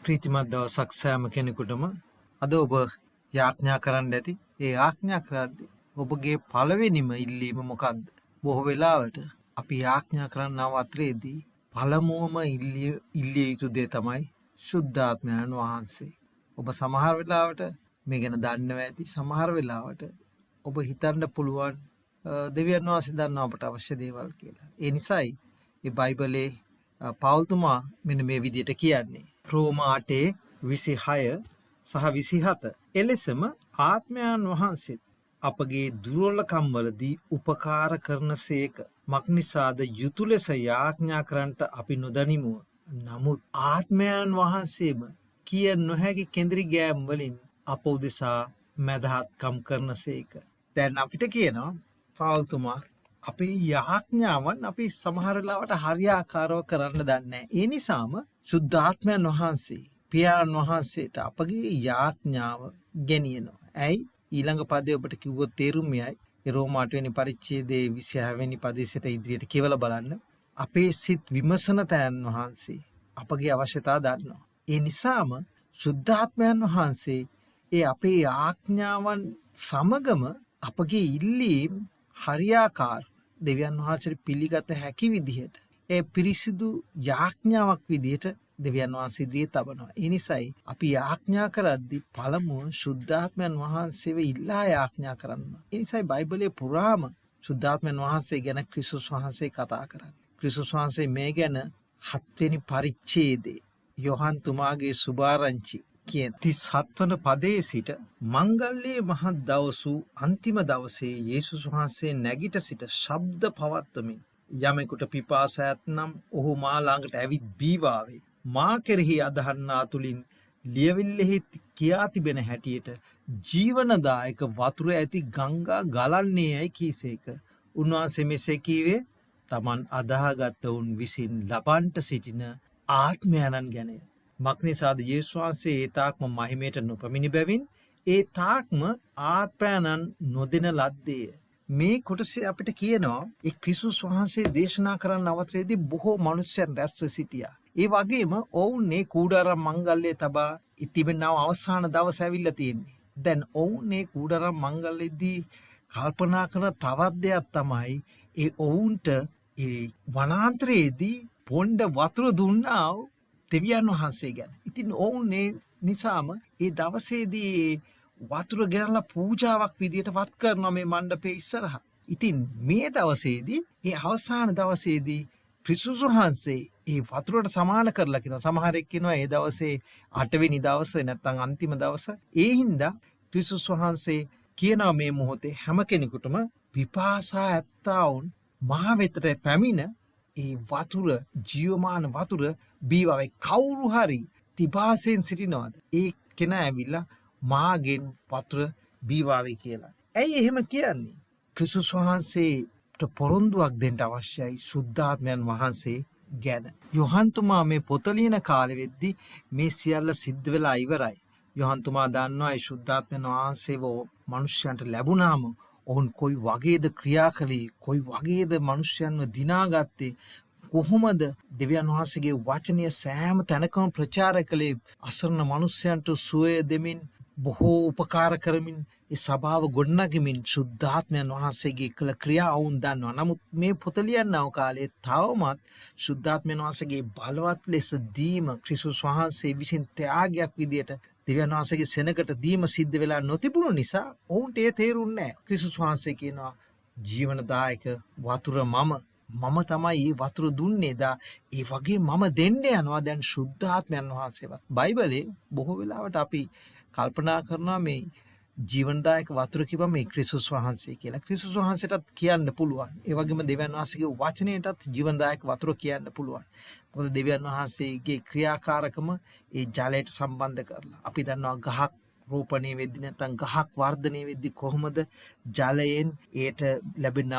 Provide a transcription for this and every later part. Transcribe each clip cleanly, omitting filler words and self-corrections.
ප්‍රීතිමත් දවසක් සෑම කෙනෙකුටම අද ඔබ යාඥා කරන්න ඇති. ඒ යාඥා කරද්දී ඔබගේ පළවෙනිම ඉල්ලීම මොකක්ද? බොහෝ වෙලාවට අපි යාඥා කරන්නව අතරේදී පළමුවම ඉල්ලිය යුතු දේ තමයි ශුද්ධාත්මයන් වහන්සේ. ඔබ සමහර වෙලාවට මේ ගැන දන්නව ඇති. සමහර වෙලාවට ඔබ හිතන්න පුළුවන් දෙවියන් වහන්සේ දන්නා ඔබට අවශ්‍ය දේවල් කියලා. ඒ නිසායි මේ බයිබලයේ පෞල්තුමා මෙන්න මේ විදිහට කියන්නේ. රෝම 8:26 සහ 27. එලෙසම ආත්මයන් වහන්සේත් අපගේ දුර්වලකම් වලදී උපකාර කරනසේක. මක්නිසාද යුතු ලෙස යාඥා කරන්නට අපි නොදනිමු. නමුත් ආත්මයන් වහන්සේම කිය නොහැකි කෙඳිරි ගෑම් වලින් අප උදෙසා මැදහත්කම් කරනසේක. දැන් අපිට කියනවා පෞල්තුමා අපේ යාඥාවන් අපි සමහර වෙලාවට හරියාකාරව කරන්න දන්නේ නැහැ. ඒ නිසාම සුද්ධාත්මයන් වහන්සේ පියාණන් වහන්සේට අපගේ යාඥාව ගෙනියනවා. ඇයි? ඊළඟ පදේ ඔබට කිව්වොත් තේරුම් යයි. ඒ රෝම 8 වෙනි පරිච්ඡේදයේ 26 වෙනි පදේ සිට ඉදිරියට කියවලා බලන්න. අපේ සිත් විමසන තැන් වහන්සේ අපගේ අවශ්‍යතා දන්නවා. ඒ නිසාම සුද්ධාත්මයන් වහන්සේ ඒ අපේ යාඥාවන් සමගම අපගේ ඉල්ලීම් හරියාකාර දෙවියන් වහන්සේ පිළිගත හැකි විදිහට ඒ පිරිසිදු යාඥාවක් විදිහට දෙවියන් වහන්සේ ඉදිරියේ තබනවා. ඒ නිසායි අපි යාඥා කරද්දී පළමුව සුද්ධාත්මයන් වහන්සේව ඉල්ලා යාඥා කරන්න. ඒ නිසායි බයිබලයේ පුරාම සුද්ධාත්මයන් වහන්සේ ගැන ක්‍රිස්තුස් වහන්සේ කතා කරන්නේ. ක්‍රිස්තුස් වහන්සේ මේ ගැන 7 වෙනි පරිච්ඡේදයේ යොහන් තුමාගේ සුභාරංචි කියන 37 වන පදයේ සිට මංගල්‍යයේ මහත් දවසු අන්තිම දවසේ යේසුස් වහන්සේ නැගිට සිට ශබ්ද පවත්වමින් යමෙකුට පිපාස ඇතනම් ඔහු මා ළඟට ඇවිත් බීවාවේ. මා කෙරෙහි අදහන්නා තුලින් ලියවිල්ලෙහි කියා තිබෙන හැටියට ජීවනදායක වතුර ඇති ගංගා ගලන්නේ යයි කීසේක. උන්වහන්සේ මෙසේ කීවේ තමන් අදාහගත් වුන් විසින් ලබන්ට සිටින ආත්මයන්න් ගැනය. මක්නිසාද යේසුස් වහන්සේ ඒ තාක්ම මහිමයට නොපමිණි බැවින් ඒ තාක්ම ආත්මයන්න් නොදෙන ලද්දේය. මේ කොටසේ අපිට කියනවා ඒ ක්‍රිස්තුස් වහන්සේ දේශනා කරන්න අවතරේදී බොහෝ මනුෂ්‍යයන් රැස්ව සිටියා. ඒ වගේම ඔවුන් මේ කූඩාරම් මංගල්‍යයේ තබා ඉතිබෙනව අවසාන දවස ඇවිල්ලා තියෙන්නේ. දැන් ඔවුන් මේ කූඩාරම් මංගල්‍යයේදී කල්පනා කරන තවත් දෙයක් තමයි ඒ ඔවුන්ට ඒ වනාන්තරයේදී පොණ්ඩ වතුර දුන්නා දෙවියන් වහන්සේ ගැන. ඉතින් ඔවුන් නිසාම ඒ දවසේදී වතුර ගෙනලා පූජාවක් විදියට වත් කරනවා මේ මණ්ඩපයේ ඉස්සරහා. ඉතින් මේ දවසේදී ඒ අවසාන දවසේදී ක්‍රිස්තුස් වහන්සේ ඒ වතුරට සමාන කරලා කියනවා. සමහරෙක් කියනවා ඒ දවසේ 8 වෙනි දවසේ නැත්නම් අන්තිම දවස. ඒ හින්දා ක්‍රිස්තුස් වහන්සේ කියනවා මේ මොහොතේ හැම කෙනෙකුටම පිපාසා ඇත්තාවුන් මා වෙතට පැමිණ ඒ වතුර ජීවමාන වතුර බීවාවේ. කවුරු හරි තිබාසෙන් සිටිනවද? ඒ කෙනා ඇවිල්ලා මාගෙන් වතුර බීවාවේ කියලා. ඇයි එහෙම කියන්නේ? ක්‍රිස්තුස් වහන්සේට පොරොන්දුවක් දෙන්න අවශ්‍යයි සුද්ධාත්මයන් වහන්සේ ගැන. යොහන් තුමා මේ පොත ලියන කාලෙ වෙද්දි මේ සියල්ල සිද්ධ වෙලා ඉවරයි. යොහන් තුමා දන්නවා ඒ සුද්ධාත්මයන් වහන්සේව මිනිස්යන්ට ලැබුණාම ඔවුන් කොයි වගේද ක්‍රියා කළේ, කොයි වගේද මිනිස්යන්ව දිනාගත්තේ, කොහොමද දෙවියන් වහන්සේගේ වචනය සෑම තැනකම ප්‍රචාර කළේ, අසරණ මිනිස්යන්ට සුවය දෙමින් බොහෝ උපකාර කරමින් ඒ සභාව ගොඩනගමින් සුද්ධාත්මයන් වහන්සේගේ කළ ක්‍රියා වුන් දන්නවා. නමුත් මේ පොත ලියන්නව කාලේ තවමත් සුද්ධාත්මයන් වහන්සේගේ බලවත් ලෙස දීම ක්‍රිස්තුස් වහන්සේ විසින් ත්‍යාගයක් විදියට දෙවියන් වහන්සේගේ සෙනඟට දීම සිද්ධ වෙලා නොතිබුණු නිසා ඔවුන්ට ඒ තේරුන්නේ නැහැ. ක්‍රිස්තුස් වහන්සේ කියනවා ජීවනදායක වතුර මම තමයි මේ වතුර දුන්නේ. ඒ වගේ මම දෙන්න යනවා දැන් සුද්ධාත්මයන් වහන්සේවත්. බයිබලේ බොහෝ වෙලාවට අපි කල්පනා කරනවා මේ ජීවනදායක වතුර කිව්වම මේ ක්‍රිස්තුස් වහන්සේ කියලා. ක්‍රිස්තුස් වහන්සේටත් කියන්න පුළුවන්. ඒ වගේම දෙවියන් වහන්සේගේ වචනයටත් ජීවනදායක වතුර කියන්න පුළුවන්. මොකද දෙවියන් වහන්සේගේ ක්‍රියාකාරකම ඒ ජලයට සම්බන්ධ කරලා. අපි දන්නවා ගහක් රෝපණය වෙද්දී නැත්නම් ගහක් වර්ධනය වෙද්දී කොහොමද ජලයෙන් ඒට ලැබෙන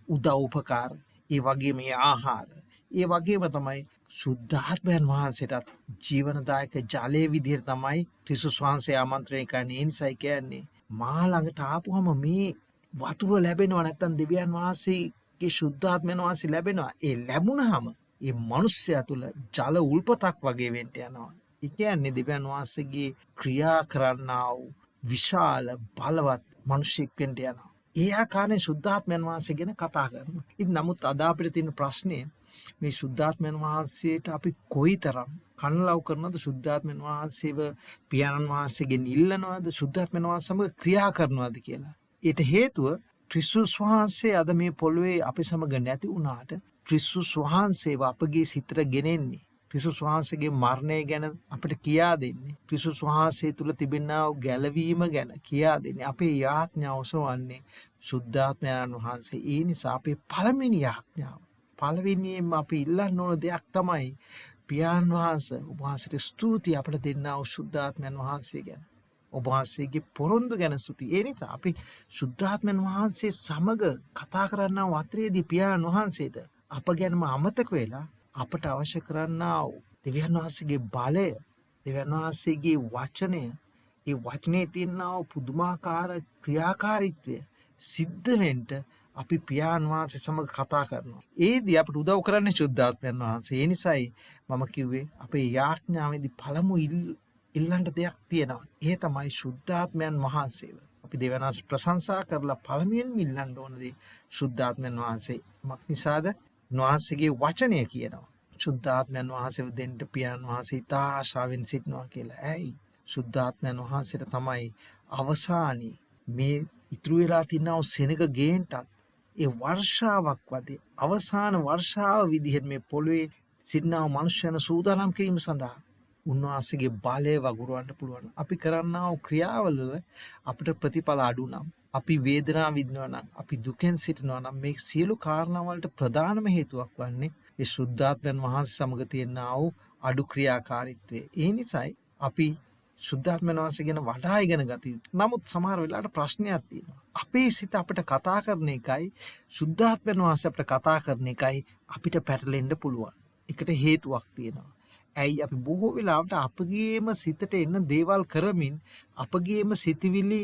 උදව් උපකාර, ඒ වගේම මේ ආහාර, ඒ වගේම තමයි සුද්ධාත්මයන් වහන්සේටත් ජීවනදායක ජලයේ විදිහට තමයි ක්‍රිස්තුස් වහන්සේ ආමන්ත්‍රණය කරන්නේ. ඒ නිසා කියන්නේ මා ළඟට ආපුවම මේ වතුර ලැබෙනවා නැත්නම් දෙවියන් වහන්සේගේ සුද්ධාත්මයන් වහන්සේ ලැබෙනවා. ඒ ලැබුණාම ඒ මිනිස්සයා තුළ ජල උල්පතක් වගේ වෙන්න යනවා. ඒ කියන්නේ දෙවියන් වහන්සේගේ ක්‍රියා කරන්නා වූ විශාල බලවත් මිනිසෙක් වෙන්න යනවා. ඒ ආකාරයෙන් සුද්ධාත්මයන් වහන්සේ ගැන කතා කරනවා. ඉතින් නමුත් අද අපිට තියෙන ප්‍රශ්නේ මේ සුද්ධාත්මයන් වහන්සේට අපි කොයිතරම් කනලව් කරනවද? සුද්ධාත්මයන් වහන්සේව පියාණන් වහන්සේගෙන් ඉල්ලනවද? සුද්ධාත්මයන් වහන්සේ සමග ක්‍රියා කරනවද කියලා. ඊට හේතුව ක්‍රිස්තුස් වහන්සේ අද මේ පොළොවේ අපේ සමග නැති වුණාට ක්‍රිස්තුස් වහන්සේව අපගේ සිතට ගෙනෙන්නේ. ක්‍රිස්තුස් වහන්සේගේ මරණය ගැන අපිට කියා දෙන්නේ. ක්‍රිස්තුස් වහන්සේ තුල තිබෙනා වූ ගැලවීම ගැන කියා දෙන්නේ. අපේ යාඥාව සොවන්නේ සුද්ධාත්මයන් වහන්සේ. ඒ නිසා අපේ පළවෙනි යාඥාව, පළවෙනියෙන්ම අපි ඉල්ලන්න ඕන දෙයක් තමයි පියාණන් වහන්සේ, ඔබ වහන්සේට ස්තුතියි අපිට දෙන්නා වූ සුද්ධාත්මයන් වහන්සේ ගැන. ඔබ වහන්සේගේ පොරොන්දු ගැන ස්තුතියි. ඒ නිසා අපි සුද්ධාත්මයන් වහන්සේ සමග කතා කරන්නා වත්‍රයේදී පියාණන් වහන්සේට අප ගැනම අමතක වෙලා අපට අවශ්‍ය කරන්නා වූ දෙවියන් වහන්සේගේ බලය, දෙවියන් වහන්සේගේ වචනය, ඒ වචනේ තියෙනා වූ පුදුමාකාර ක්‍රියාකාරීත්වය සිද්ධ වෙන්න අපි පියාණන් වහන්සේ සමග කතා කරනවා. ඒදී අපට උදව් කරන්නේ සුද්ධාත්මයන් වහන්සේ. ඒ නිසායි මම කිව්වේ අපේ යාඥාවේදී පළමු ඉල්ලන්න දෙයක් තියෙනවා. ඒ තමයි සුද්ධාත්මයන් වහන්සේව. අපි දෙවියන් වහන්සේ ප්‍රශංසා කරලා පළමුවෙන්ම ඉල්ලන්න ඕන දේ සුද්ධාත්මයන් වහන්සේ. මක් නිසාද? උන්වහන්සේගේ වචනය කියනවා සුද්ධාත්මයන් වහන්සේව දෙන්න පියාණන් වහන්සේ ඉතා ආශාවෙන් සිටිනවා කියලා. ඇයි? සුද්ධාත්මයන් වහන්සේට තමයි අවසානයේ මේ ඉතුරු වෙලා තියෙනා සෙනග ගේන්නත් ඒ වර්ෂාවක් වගේ අවසාන වර්ෂාව විදිහට මේ පොළොවේ සිටිනා මනුෂ්‍යයන් සූදානම් කිරීම සඳහා උන්වහන්සේගේ බලය වගුරවන්න පුළුවන්. අපි කරන්නා වූ ක්‍රියාවල අපිට ප්‍රතිඵල අඩු නම්, අපි වේදනාව විඳිනවා නම්, අපි දුකෙන් සිටිනවා නම් මේ සියලු කාරණා වලට ප්‍රධානම හේතුවක් වන්නේ ඒ සුද්ධාත්මයන් වහන්සේ සමග තියෙනා වූ අඩු ක්‍රියාකාරීත්වය. ඒ නිසායි අපි සුද්ධාත්මයන් වහන්සේ ගැන වඩා ඉගෙන ගත යුතුයි. නමුත් සමහර වෙලාවට ප්‍රශ්නයක් තියෙනවා. අපේ සිත අපිට කතා කරන එකයි සුද්ධාත්මයන් වහන්සේ අපිට කතා කරන එකයි අපිට පැටලෙන්න පුළුවන්. ඒකට හේතුවක් තියෙනවා. ඇයි? අපි බොහෝ වෙලාවට අපගේම සිතට එන දේවල් කරමින්, අපගේම සිතවිලි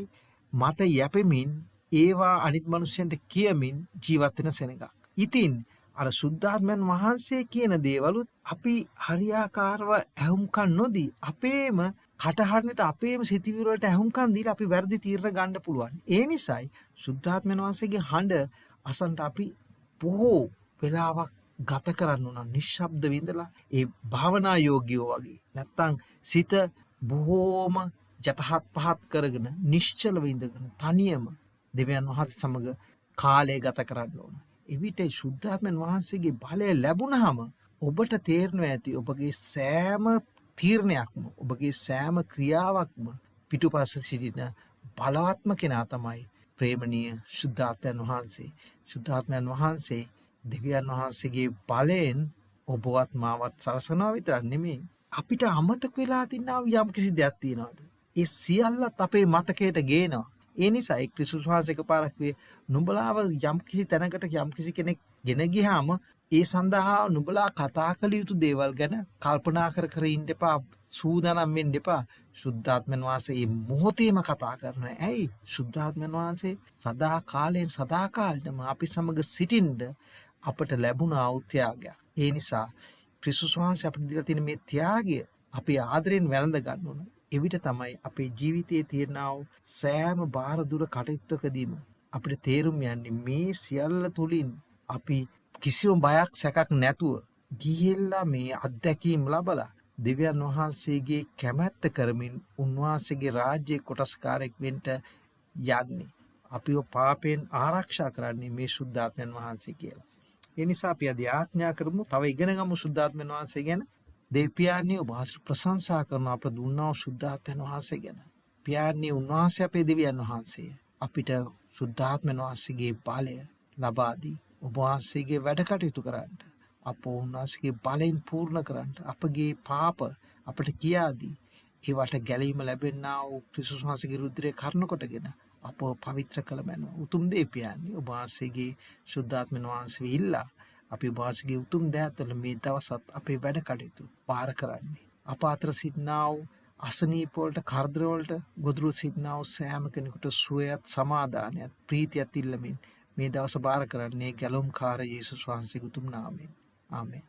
මත යැපෙමින්, ඒවා අනිත් මිනිස්සුන්ට කියමින් ජීවත් වෙන සෙනඟක්. ඉතින් අර සුද්ධාත්මයන් වහන්සේ කියන දේවලුත් අපි හරියාකාරව ඇහුම්කන් නොදී අපේම කටහඬට, අපේම සිතවිලි වලට ඇහුම්කන් දීලා අපි වැරදි තීරණ ගන්න පුළුවන්. ඒ නිසායි සුද්ධාත්මයන් වහන්සේගේ හඬ අසන්ට අපි බොහෝ වෙලාවක් ගත කරන්න උනා නිශ්ශබ්ද විඳලා, ඒ භාවනා යෝගියෝ වගේ. නැත්තම් සිත බොහෝම ජටහත් පහත් කරගෙන නිශ්චල විඳගෙන තනියම දෙවියන් වහන්සේ සමග කාලය ගත කරන්න ඕන. එවිට සුද්ධාත්මයන් වහන්සේගේ බලය ලැබුණාම ඔබට තේරෙනවා ඇති ඔබගේ සෑම තීරණයක්ම, ඔබගේ සෑම ක්‍රියාවක්ම පිටුපස සිටින බලවත්ම කෙනා තමයි ප්‍රේමණීය සුද්ධාත්මයන් වහන්සේ. සුද්ධාත්මයන් වහන්සේ දෙවියන් වහන්සේගේ බලයෙන් ඔබවත් මාවත් සරසනවා විතරක් නෙමෙයි, අපිට අමතක වෙලා තින්නා යම් කිසි දෙයක් තියෙනවාද ඒ සියල්ලත් අපේ මතකයට ගේනවා. ඒ නිසා ක්‍රිස්තුස් වහන්සේ එකපාරක් වේ නුඹලාව යම් කිසි තැනකට යම් කිසි කෙනෙක් ගෙන ගියාම ඒ සඳහා නුඹලා කතා කළ යුතු දේවල් ගැන කල්පනා කර කර ඉන්න එපා, සූදානම් වෙන්න එපා. සුද්ධාත්මයන් වහන්සේ මේ මොහොතේම කතා කරනවා. ඇයි? සුද්ධාත්මයන් වහන්සේ සදා කාලයෙන් සදා කාලෙම අපි සමග සිටින්න අපට ලැබුණා වූ ත්‍යාගයක්. ඒ නිසා ක්‍රිස්තුස් වහන්සේ අපිට දීලා තියෙන මේ ත්‍යාගය අපි ආදරෙන් වැළඳ ගන්න ඕන. එවිට තමයි අපේ ජීවිතයේ තියෙනා වූ සෑම බාහිර දුර කටයුත්තකදීම අපිට තේරුම් යන්නේ මේ සියල්ල තුලින් අපි කිසිම බයක් සැකක් නැතුව ගිහිල්ලා මේ අත්දැකීම් ලබලා දෙවියන් වහන්සේගේ කැමැත්ත කරමින් උන්වහන්සේගේ රාජ්‍යයේ කොටස්කාරයෙක් වෙන්න යන්නේ. අපිව පාපයෙන් ආරක්ෂා කරන්නේ මේ සුද්ධාත්මයන් වහන්සේ කියලා. ඒ නිසා අපි අද ආඥා කරමු, තව ඉගෙන ගමු සුද්ධාත්මයන් වහන්සේ ගැන. දෙවියන්ගේ ඔබ වහන්සේ ප්‍රශංසා කරන අප දුන්නා වූ සුද්ධාත්මයන් වහන්සේ ගැන. පියාණන් උන්වහන්සේ අපේ දෙවියන් වහන්සේ අපිට සුද්ධාත්මයන් වහන්සේගේ බලය ලබා දී ඔබ වහන්සේගේ වැඩ කටයුතු කරන්න, අප උන්වහන්සේගේ බලයෙන් පූර්ණ කරන්න, අපගේ පාප අපට කියා දී ඒවට ගැලීම ලැබෙන්නා වූ ක්‍රිස්තුස් වහන්සේගේ රුධිරය කර්ණ කොටගෙන අපව පවිත්‍ර කළ මැනව. උතුම් දේ පියාණන් ඔබ වහන්සේගේ සුද්ධාත්මයන් වහන්සේ ඉල්ලා අපි ඔබ වහන්සේගේ උතුම් දෑත්වල මේ දවසත් අපේ වැඩ කටයුතු පාර කරන්නේ. අප අතර සිටිනා වූ අසනීප වලට, කරදර වලට ගොදුරු සිටිනා වූ සෑම කෙනෙකුට සුවයත්, සමාදානයත්, ප්‍රීතියත් ඉල්ලමින් මේ දවස බාර කරන්නේ ගැලුම්කාර යේසුස් වහන්සේගේ උතුම් නාමයෙන්. ආමේන්.